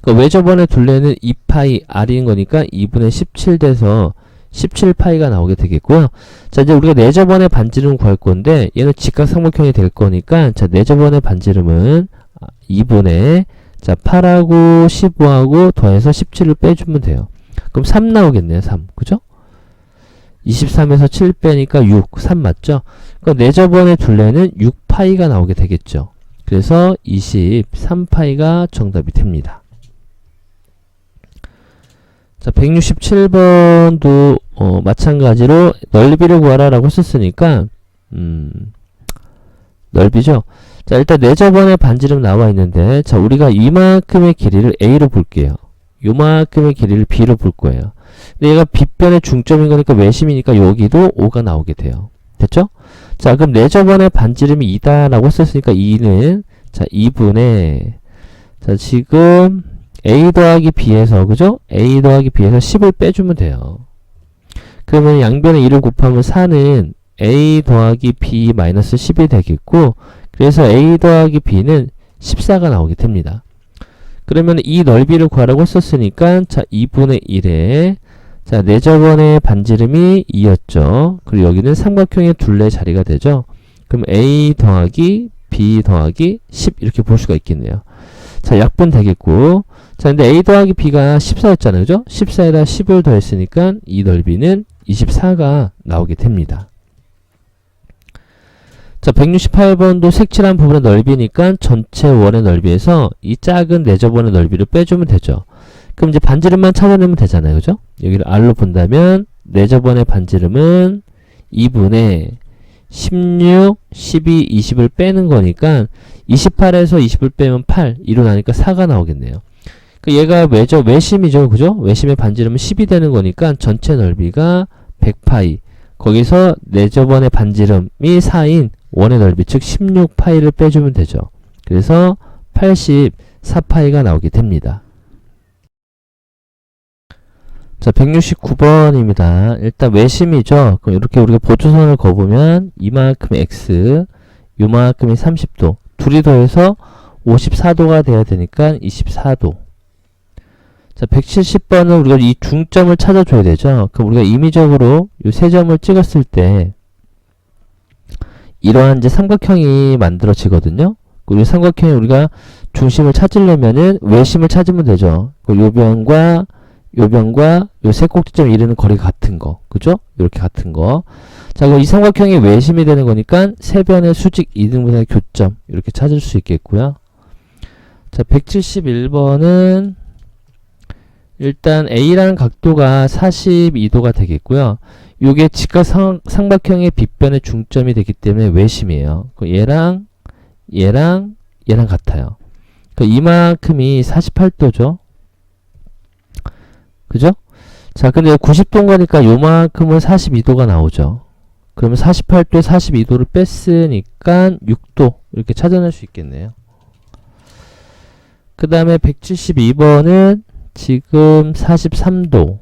그러니까 외접원의 둘레는 2파이 R인 거니까 2분의 17 돼서 17파이가 나오게 되겠고요. 자, 이제 우리가 내접원의 반지름 구할 건데 얘는 직각삼각형이 될 거니까 자, 내접원의 반지름은 2분의 자, 8하고 15하고 더해서 17을 빼주면 돼요. 그럼 3 나오겠네요. 3. 그죠? 23에서 7 빼니까 6. 3 맞죠? 그럼 내접원의 둘레는 6파이가 나오게 되겠죠. 그래서 23파이가 정답이 됩니다. 자, 167번도 마찬가지로 넓이를 구하라 라고 썼으니까 넓이죠. 자, 일단 내접원의 반지름 나와 있는데 자, 우리가 이만큼의 길이를 A로 볼게요. 요만큼의 길이를 B로 볼 거예요. 근데 얘가 빗변의 중점인 거니까 외심이니까 여기도 5가 나오게 돼요. 됐죠? 자, 그럼 내접원의 반지름이 2다 라고 썼으니까 2는 자, 2분의 자, 지금 A 더하기 B에서 그죠? A 더하기 B에서 10을 빼주면 돼요. 그러면 양변에 2를 곱하면 4는 A 더하기 B 마이너스 10이 되겠고 그래서 A 더하기 B는 14가 나오게 됩니다. 그러면 이 넓이를 구하라고 했었으니까 자, 2분의 1에 자, 내접원의 반지름이 2였죠. 그리고 여기는 삼각형의 둘레 자리가 되죠. 그럼 A 더하기 B 더하기 10 이렇게 볼 수가 있겠네요. 자, 약분 되겠고 자, 근데 A 더하기 B가 14였잖아요. 그죠? 14에다 10을 더했으니까 이 넓이는 24가 나오게 됩니다. 자, 168번도 색칠한 부분의 넓이니까 전체 원의 넓이에서 이 작은 내접원의 넓이를 빼주면 되죠. 그럼 이제 반지름만 찾아내면 되잖아요. 그죠? 여기를 R로 본다면 내접원의 반지름은 2분의 16, 12, 20을 빼는 거니까 28에서 20을 빼면 8, 2로 나니까 4가 나오겠네요. 얘가 왜죠? 외심이죠. 그죠? 외심의 반지름은 10이 되는 거니까 전체 넓이가 100파이. 거기서 내접원의 반지름이 4인 원의 넓이 즉 16파이를 빼주면 되죠. 그래서 84파이가 나오게 됩니다. 자, 169번입니다. 일단 외심이죠. 그럼 이렇게 우리가 보조선을 그어보면 이만큼이 x, 요만큼이 30도. 둘이 더해서 54도가 돼야 되니까 24도. 자, 170번은 우리가 이 중점을 찾아줘야 되죠. 그럼 우리가 임의적으로 이 세 점을 찍었을 때 이러한 이제 삼각형이 만들어지거든요. 이 삼각형이 우리가 중심을 찾으려면은 외심을 찾으면 되죠. 요 변과 요 세 꼭지점에 이르는 거리가 같은 거. 그죠? 이렇게 같은 거. 자, 그럼 이 삼각형이 외심이 되는 거니까 세 변의 수직 이등분선의 교점. 이렇게 찾을 수 있겠고요. 자, 171번은 일단 A라는 각도가 42도가 되겠고요. 요게 직각 삼각형의 빗변의 중점이 되기 때문에 외심이에요. 얘랑 같아요. 이만큼이 48도죠. 그죠? 자, 근데 90도인 거니까 요만큼은 42도가 나오죠. 그러면 48도에 42도를 뺐으니까 6도 이렇게 찾아낼 수 있겠네요. 그 다음에 172번은 지금 43도.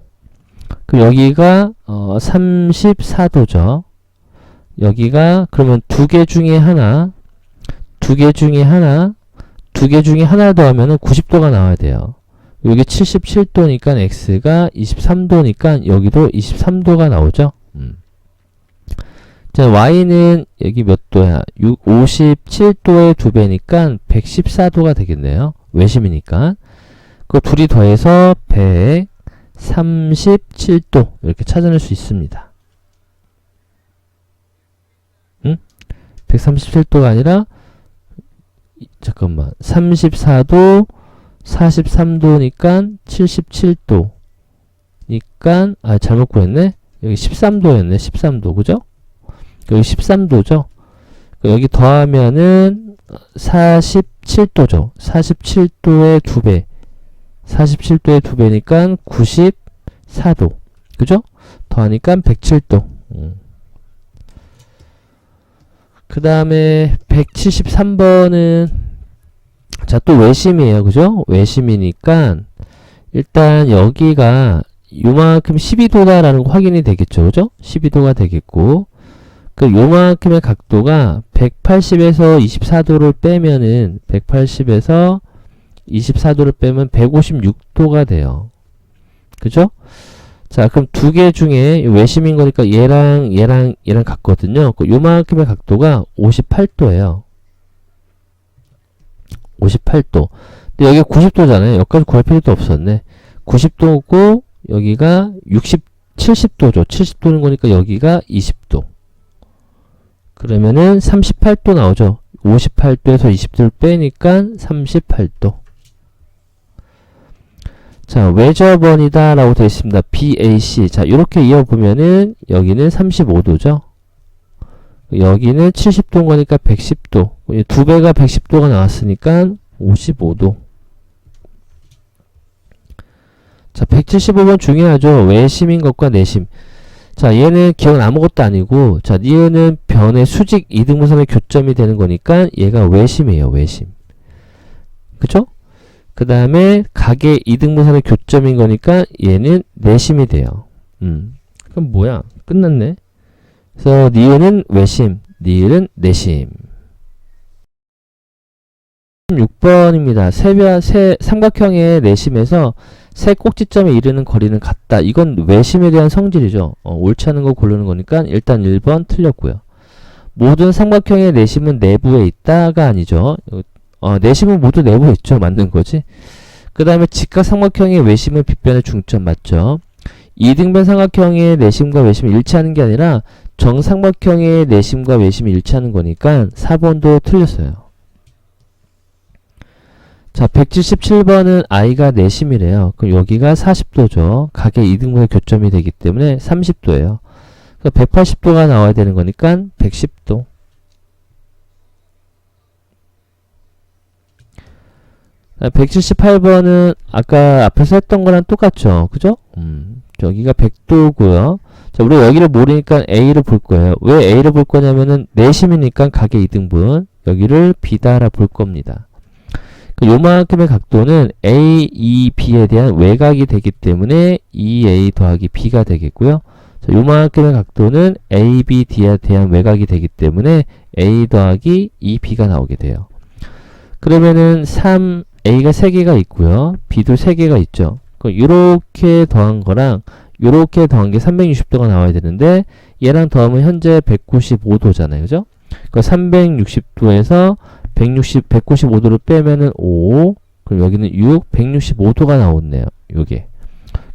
그럼 여기가 34도죠. 여기가 그러면 두 개 중에 하나 더하면은 90도가 나와야 돼요. 여기 77도니까 x가 23도니까 여기도 23도가 나오죠. 자, y는 여기 몇 도야? 57도의 2배니까 114도가 되겠네요. 외심이니까. 그 둘이 더해서 137도 이렇게 찾아낼 수 있습니다. 137도가 아니라 잠깐만 34도 43도니까 77도니까 잘못 구했네. 여기 13도였네. 13도 그죠? 여기 13도죠. 여기 더하면은 47도죠. 47도의 2배 47도의 2배니까 94도 그죠? 더하니까 107도. 그 다음에 173번은 자, 또 외심이에요. 그죠? 외심이니까 일단 여기가 요만큼 12도다라는 거 확인이 되겠죠. 그죠? 12도가 되겠고 요만큼의 각도가 180에서 24도를 빼면은 180에서 24도를 빼면 156도가 돼요. 그죠? 자, 그럼 두 개 중에 외심인 거니까 얘랑 같거든요. 요만큼의 각도가 58도예요. 58도. 근데 여기가 90도잖아요. 여기까지 구할 필요도 없었네. 90도고 여기가 70도죠. 70도는 거니까 여기가 20도. 그러면은 38도 나오죠. 58도에서 20도를 빼니까 38도. 자, 외접원이다 라고 되어 있습니다. BAC. 자, 이렇게 이어보면은 여기는 35도죠. 여기는 70도인 거니까 110도. 두 배가 110도가 나왔으니까 55도. 자, 175번 중요하죠. 외심인 것과 내심. 자, 얘는 기억은 아무것도 아니고, 자, 니은은 변의 수직 이등분선의 교점이 되는 거니까 얘가 외심이에요. 외심. 그죠? 그 다음에 각의 이등분선의 교점인 거니까 얘는 내심이 돼요. 그럼 뭐야? 끝났네. 그래서 니은은 외심, 니은은 내심. 6번입니다. 세 삼각형의 내심에서 세 꼭지점에 이르는 거리는 같다. 이건 외심에 대한 성질이죠. 옳지 않은 거 고르는 거니까 일단 1번 틀렸고요. 모든 삼각형의 내심은 내부에 있다가 아니죠. 내심은 모두 내부에 있죠. 맞는 거지. 그 다음에 직각 삼각형의 외심은 빗변의 중점 맞죠. 이등변 삼각형의 내심과 외심이 일치하는 게 아니라 정삼각형의 내심과 외심이 일치하는 거니까 4번도 틀렸어요. 자, 177번은 i가 내심이래요. 그럼 여기가 40도죠. 각의 이등분의 교점이 되기 때문에 30도예요. 180도가 나와야 되는 거니까 110도. 자, 178번은 아까 앞에서 했던 거랑 똑같죠. 그죠? 여기가 100도고요. 자, 우리가 여기를 모르니까 A를 볼 거예요. 왜 A를 볼 거냐면은 내심이니까 각의 이등분. 여기를 B다라 볼 겁니다. 요만큼의 각도는 A, E, B에 대한 외곽이 되기 때문에 EA 더하기 B가 되겠고요. 자, 요만큼의 각도는 A, B, D에 대한 외곽이 되기 때문에 A 더하기 EB가 나오게 돼요. 그러면은 3A가 3개가 있고요. B도 3개가 있죠. 요렇게 더한 거랑 요렇게 더한 게 360도가 나와야 되는데 얘랑 더하면 현재 195도잖아요. 그죠? 360도에서 195도를 빼면은 5, 그럼 여기는 6, 165도가 나오네요. 요게.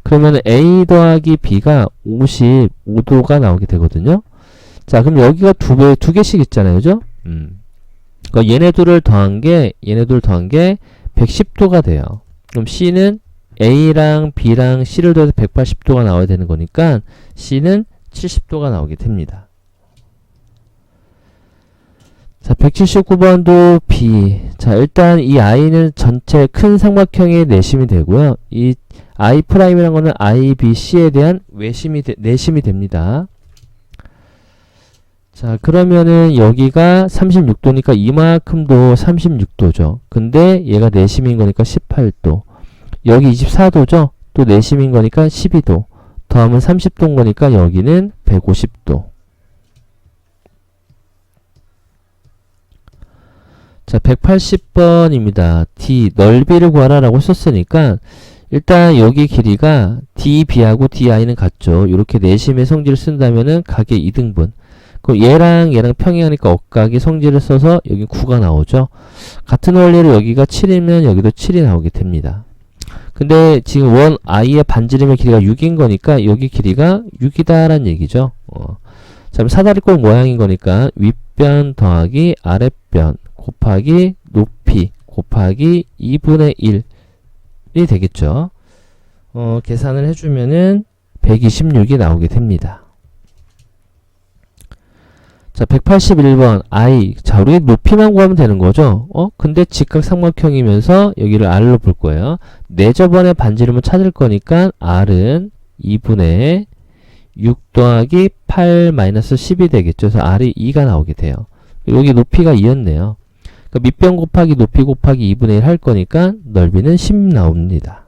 그러면 A 더하기 B가 55도가 나오게 되거든요. 자, 그럼 여기가 두 개씩 있잖아요. 그죠? 그러니까 얘네들을 더한 게 110도가 돼요. 그럼 C는 A랑 B랑 C를 더해서 180도가 나와야 되는 거니까 C는 70도가 나오게 됩니다. 자, 179번도 B. 자, 일단 이 I는 전체 큰 삼각형의 내심이 되고요. 이 I'이라는 거는 I, B, C에 대한 내심이 됩니다. 자, 그러면은 여기가 36도니까 이만큼도 36도죠. 근데 얘가 내심인 거니까 18도. 여기 24도죠. 또 내심인 거니까 12도. 더하면 30도인 거니까 여기는 150도. 자, 180번입니다. D, 넓이를 구하라 라고 썼으니까 일단 여기 길이가 DB하고 DI는 같죠. 이렇게 내심의 성질을 쓴다면은 각의 이등분. 그럼 얘랑 평행하니까 억각의 성질을 써서 여기 9가 나오죠. 같은 원리로 여기가 7이면 여기도 7이 나오게 됩니다. 근데 지금 원 I의 반지름의 길이가 6인 거니까 여기 길이가 6이다라는 얘기죠. 자, 그럼 사다리꼴 모양인 거니까 윗변 더하기 아랫변 곱하기 높이 곱하기 2분의 1이 되겠죠. 계산을 해주면은 126이 나오게 됩니다. 자, 181번 I. 자, 우리 높이만 구하면 되는 거죠. 근데 직각삼각형이면서 여기를 R로 볼 거예요. 네 저번에 반지름을 찾을 거니까 R은 2분의 6 더하기 8 마이너스 10이 되겠죠. 그래서 R이 2가 나오게 돼요. 여기 높이가 2였네요. 그러니까 밑변 곱하기 높이 곱하기 2분의 1 할 거니까 넓이는 10 나옵니다.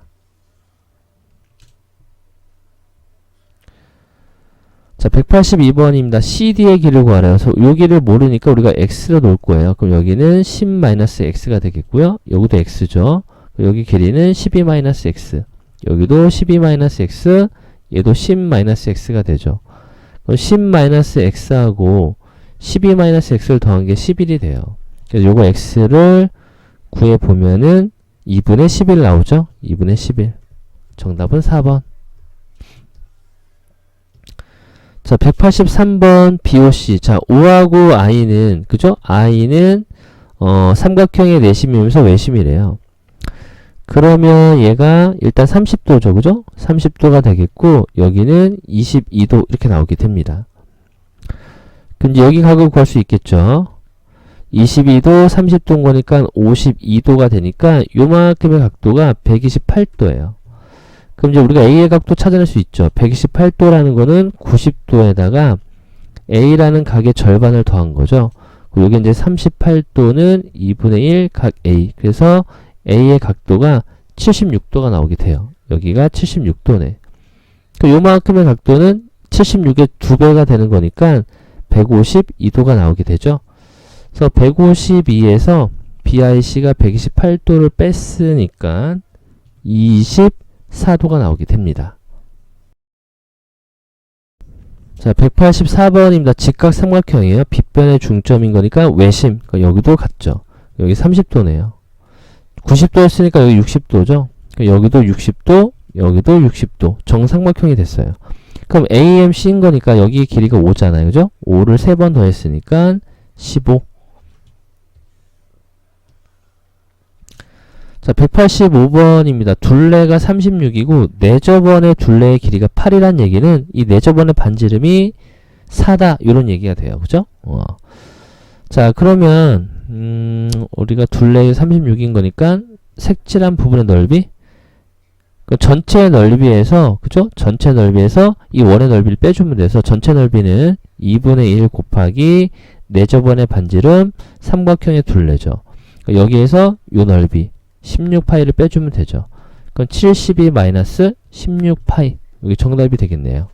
자, 182번입니다. CD의 길을 구하래요. 그래서 요 길을 모르니까 우리가 X로 놓을 거예요. 그럼 여기는 10-X가 되겠고요. 여기도 X죠. 여기 길이는 12-X. 여기도 12-X. 얘도 10-X가 되죠. 그럼 10-X하고 12-X를 더한 게 11이 돼요. 그래서 요거 X를 구해보면은 2분의 11 나오죠? 2분의 11. 정답은 4번. 자, 183번 BOC. 자, O하고 I는, 그죠? I는, 삼각형의 내심이면서 외심이래요. 그러면 얘가 일단 30도죠. 그죠? 30도가 되겠고, 여기는 22도 이렇게 나오게 됩니다. 그럼 이제 여기 각을 구할 수 있겠죠? 22도, 30도인 거니까 52도가 되니까 요만큼의 각도가 128도예요. 그럼 이제 우리가 A의 각도 찾아낼 수 있죠. 128도라는 거는 90도에다가 A라는 각의 절반을 더한 거죠. 여기 이제 38도는 2분의 1 각 A. 그래서 A의 각도가 76도가 나오게 돼요. 여기가 76도네. 요만큼의 각도는 76의 2배가 되는 거니까 152도가 나오게 되죠. 그래서 152에서 BIC가 128도를 뺐으니까 24도가 나오게 됩니다. 자, 184번입니다. 직각삼각형이에요. 빗변의 중점인 거니까 외심. 그러니까 여기도 같죠. 여기 30도네요. 90도였으니까 여기 60도죠. 그러니까 여기도 60도, 여기도 60도. 정삼각형이 됐어요. 그럼 AMC인 거니까 여기 길이가 5잖아요. 그죠? 5를 3번 더했으니까 15. 자, 185번입니다. 둘레가 36이고 내저번의 둘레의 길이가 8이란 얘기는 이 내저번의 반지름이 4다. 이런 얘기가 돼요. 그죠? 자, 그러면 우리가 둘레가 36인 거니까 색칠한 부분의 넓이 그 전체 넓이에서 그죠? 전체 넓이에서 이 원의 넓이를 빼주면 돼서 전체 넓이는 2분의 1 곱하기 내저번의 반지름 삼각형의 둘레죠. 그러니까 여기에서 요 넓이 16파이를 빼주면 되죠. 그럼 72 마이너스 16파이 여기 정답이 되겠네요.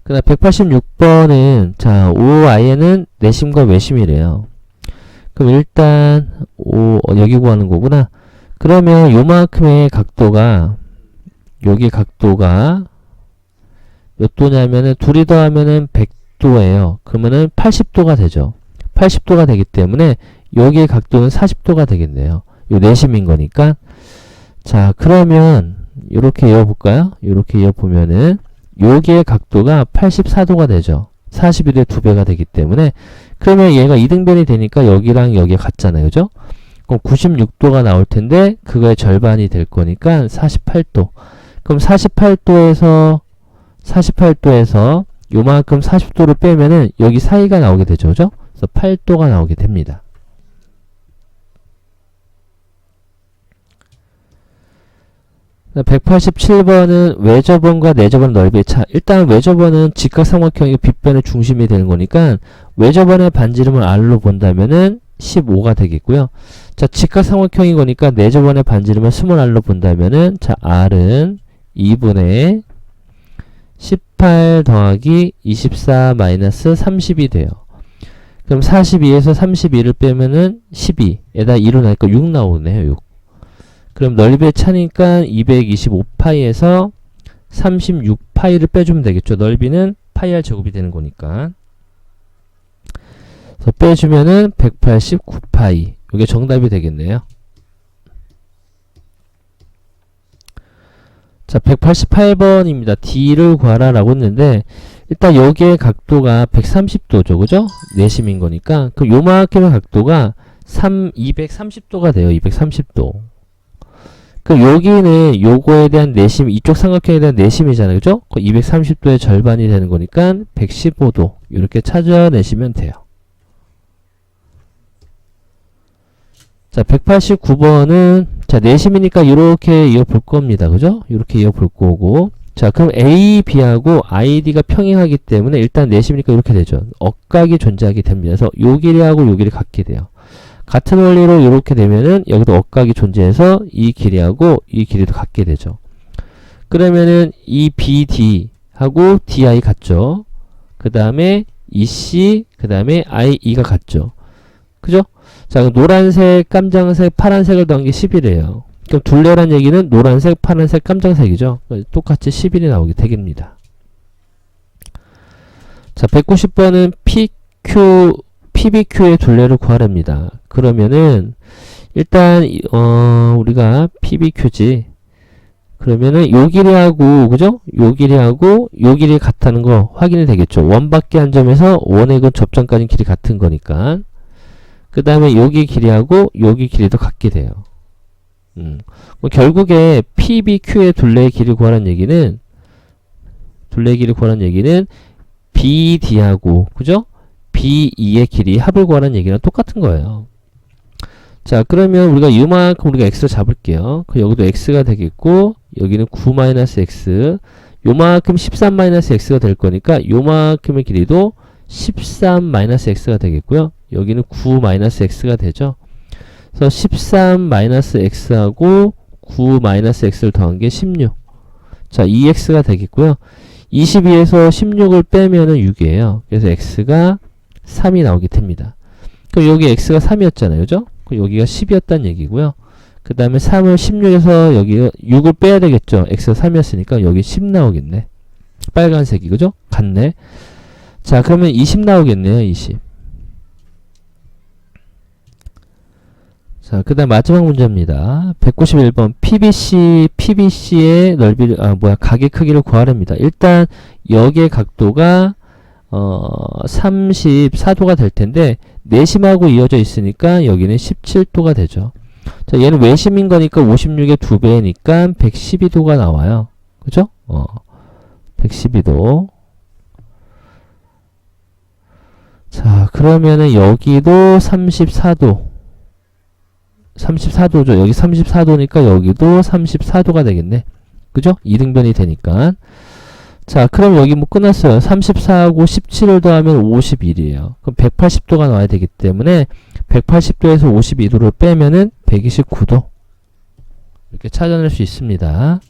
그 다음 186번은 자 OI에는 내심과 외심이래요. 그럼 일단 여기 구하는 거구나. 그러면 요만큼의 각도가 여기 각도가 몇 도냐면은 둘이 더하면은 100도예요. 그러면은 80도가 되죠. 80도가 되기 때문에 여기의 각도는 40도가 되겠네요. 요 내심인 거니까. 자, 그러면 요렇게 이어볼까요? 요렇게 이어보면은 여기의 각도가 84도가 되죠. 41의 2배가 되기 때문에 그러면 얘가 이등변이 되니까 여기랑 여기가 같잖아요. 그죠? 그럼 96도가 나올 텐데 그거의 절반이 될 거니까 48도. 그럼 48도에서 요만큼 40도를 빼면은 여기 사이가 나오게 되죠. 그죠? 그래서 8도가 나오게 됩니다. 자, 187번은 외저번과 내저번 넓이의 차. 일단 외저번은 직각삼각형이 빗변의 중심이 되는 거니까 외저번의 반지름을 R로 본다면은 15가 되겠고요. 자, 직각삼각형인 거니까 내저번의 반지름을 20R로 본다면은 자, R은 2분의 18 더하기 24 마이너스 30이 돼요. 그럼 42에서 32를 빼면은 12에다 2로 나니까 6 나오네요. 6. 그럼 넓이의 차니까 225파이에서 36파이를 빼주면 되겠죠. 넓이는 파이 r 제곱이 되는 거니까. 그래서 빼주면은 189파이. 이게 정답이 되겠네요. 자, 188번입니다. D를 구하라 라고 했는데 일단 여기의 각도가 130도죠. 그죠? 내심인 거니까. 그럼 요만큼의 각도가 230도가 돼요. 230도. 그럼 여기는 요거에 대한 내심, 이쪽 삼각형에 대한 내심이잖아요. 그죠? 230도의 절반이 되는 거니까 115도. 이렇게 찾아내시면 돼요. 자, 189번은 자, 내심이니까 이렇게 이어볼 겁니다. 그죠? 이렇게 이어볼 거고. 자, 그럼 A, B하고 ID가 평행하기 때문에 일단 내심이니까 이렇게 되죠. 억각이 존재하게 됩니다. 그래서 요 길이하고 요 길이 같게 돼요. 같은 원리로 이렇게 되면은 여기도 억각이 존재해서 이 길이하고 이 길이도 같게 되죠. 그러면은 이 BD하고 DI 같죠. 그 다음에 EC, 그 다음에 IE가 같죠. 그죠? 자, 노란색, 깜장색, 파란색을 더한 게 10이래요. 그럼 둘레란 얘기는 노란색, 파란색, 깜장색이죠. 똑같이 10일이 나오게 되겠습니다. 자, 190번은 PBQ의 둘레를 구하랍니다. 그러면은 일단 우리가 PBQ지. 그러면은 요 길이하고 그죠? 요 길이하고 요 길이 같다는 거 확인이 되겠죠. 원밖에 한 점에서 원의 그 접점까지 길이 같은 거니까. 그 다음에 여기 길이하고 여기 길이도 같게 돼요. 뭐 결국에 PBQ의 둘레의 길이를 구하라는 얘기는 BD하고 그죠? BE의 길이 합을 구하라는 얘기랑 똑같은 거예요. 자, 그러면 우리가 이만큼 우리가 x를 잡을게요. 그 여기도 x가 되겠고 여기는 9-x 요만큼 13-x가 될 거니까 요만큼의 길이도 13-x가 되겠고요. 여기는 9-x가 되죠. 그래서 13-x하고 9-x를 더한 게 16. 자, 2x가 되겠고요. 22에서 16을 빼면은 6이에요. 그래서 x가 3이 나오게 됩니다. 그럼 여기 x가 3이었잖아요. 그죠? 그럼 여기가 10이었다는 얘기고요. 그 다음에 3을 16에서 여기 6을 빼야 되겠죠. x가 3이었으니까 여기 10 나오겠네. 빨간색이 그죠? 같네. 자, 그러면 20 나오겠네요. 20. 자, 자, 그 다음 마지막 문제입니다. 191번 PBC의 넓이를, 각의 크기를 구하랍니다. 일단 여기의 각도가 34도가 될 텐데 내심하고 이어져 있으니까 여기는 17도가 되죠. 자, 얘는 외심인 거니까 56의 2배니까 112도가 나와요. 그죠? 112도. 자, 그러면은 여기도 34도. 34도죠. 여기 34도니까 여기도 34도가 되겠네. 그죠? 이등변이 되니까. 자, 그럼 여기 뭐 끝났어요. 34하고 17을 더하면 51이에요. 그럼 180도가 나와야 되기 때문에 180도에서 52도를 빼면은 129도. 이렇게 찾아낼 수 있습니다.